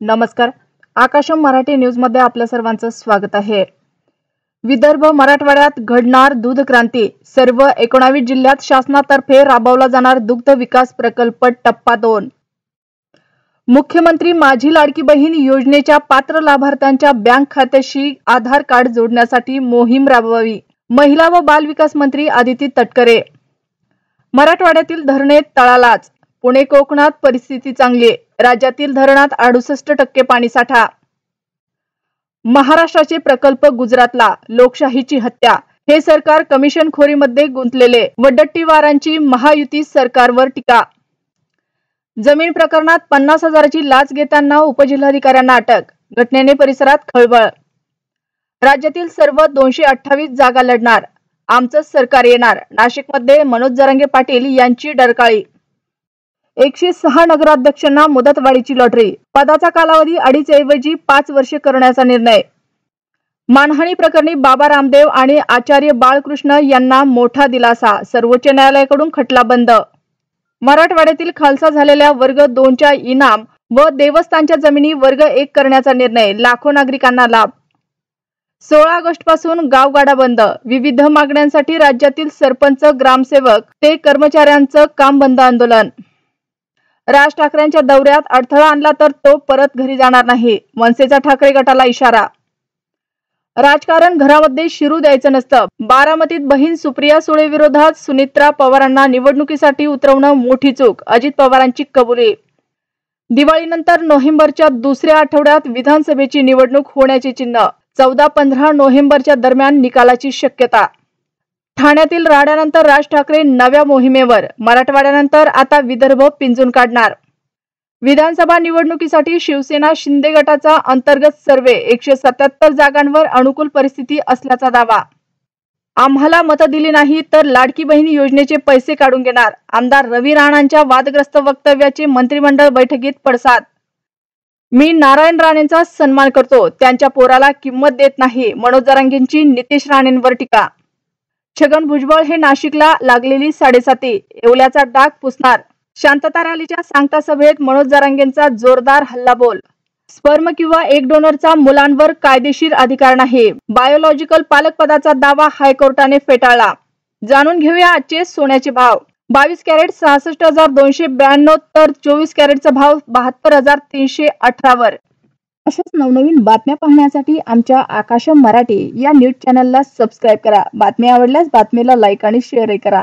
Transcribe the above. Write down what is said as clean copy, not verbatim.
नमस्कार. आकाशम मराठी न्यूज मध्ये आपल्या सर्वांचं स्वागत आहे. विदर्भ मराठवाड्यात घडणार दूध क्रांती. सर्व 19 जिल्ह्यात शासनातर्फे राबवला जाणार दुग्ध विकास प्रकल्प टप्पा 2. मुख्यमंत्री माझी लाडकी बहीण योजनेच्या पात्र लाभार्थ्यांच्या बँक खात्याशी आधार कार्ड जोडण्यासाठी मोहीम राबवावी. महिला व बाल विकास मंत्री आदिती तटकरे. मराठवाड्यातील धरणे तळालाच. पुणे कोकणात परिस्थिती चांगली. राज्यातील धरणात 68% पाणीसाठा. महाराष्ट्राचे प्रकल्प गुजरातला. लोकशाहीची हत्या. हे सरकार कमिशनखोरीमध्ये गुंतलेले. वडट्टीवारांची महायुती सरकारवर टीका. जमीन प्रकरणात 50,000ची लाच घेताना उपजिल्हाधिकाऱ्यांना अटक. घटनेने परिसरात खळबळ. राज्यातील सर्व 228 जागा लढणार. आमचं सरकार येणार. नाशिकमध्ये मनोज जरांगे पाटील यांची डरकाळी. 106 नगराध्यक्षांना मुदतवाढीची लॉटरी. पदाचा कालावधी 2.5 ऐवजी 5 वर्षे करण्याचा निर्णय. मानहानी प्रकरणी बाबा रामदेव आणि आचार्य बाळकृष्ण यांना मोठा दिलासा. सर्वोच्च न्यायालयाकडून खटला बंद. मराठवाड्यातील खालसा झालेल्या वर्ग 2च्या इनाम व देवस्थानच्या जमिनी वर्ग 1 करण्याचा निर्णय. लाखो नागरिकांना लाभ. 16 ऑगस्ट पासून गावगाडा बंद. विविध मागण्यांसाठी राज्यातील सरपंच, ग्रामसेवक ते कर्मचाऱ्यांचं काम बंद आंदोलन. राज ठाकरेंच्या दौऱ्यात अडथळा आणला तर तो परत घरी जाणार नाही. मनसेचा ठाकरे गटाला इशारा. राजकारण घरामध्ये शिरू द्यायचं नसतं. बारामतीत बहीण सुप्रिया सुळे विरोधात सुनित्रा पवारांना निवडणुकीसाठी उतरवणं मोठी चूक. अजित पवारांची कबुली. दिवाळीनंतर नोव्हेंबरच्या दुसऱ्या आठवड्यात विधानसभेची निवडणूक होण्याचे चिन्ह. 14-15 नोव्हेंबरच्या दरम्यान निकालाची शक्यता. ठाण्यातील राड्यानंतर राज ठाकरे नव्या मोहिमेवर. मराठवाड्यानंतर आता विदर्भ पिंजून काढणार. विधानसभा निवडणुकीसाठी शिवसेना शिंदे गटाचा अंतर्गत सर्वे. 177 जागांवर अनुकूल परिस्थिती असल्याचा दावा. आम्हाला मतं दिली नाही तर लाडकी बहीण योजनेचे पैसे काढून घेणार. आमदार रवी राणांच्या वादग्रस्त वक्तव्याचे मंत्रिमंडळ बैठकीत पडसाद. मी नारायण राणेंचा सन्मान करतो. त्यांच्या पोराला किंमत देत नाही. मनोज जरांगेंची नितेश राणेंवर टीका. छगन भुजबळ हे नाशिकला लागलेली 7.5. येवल्याचा डाग पुसणार. शांतता रॅलीच्या सांगता सभेत मनोज जरांगेंचा जोरदार हल्लाबोल. स्पर्म किंवा एग डोनरचा मुलांवर कायदेशीर अधिकार नाही. बायोलॉजिकल पालक पदाचा दावा हायकोर्टाने फेटाळला. जाणून घेऊया आजचे सोन्याचे भाव. 22 कॅरेट 66,292 तर 24 कॅरेटचा भाव 72,318 वर. अशाच नवनवीन बातम्या पाहण्यासाठी आमच्या आकाशम मराठी या न्यूज चॅनलला सबस्क्राईब करा. बातम्या आवडल्यास बातमीला लाईक आणि शेअर करा.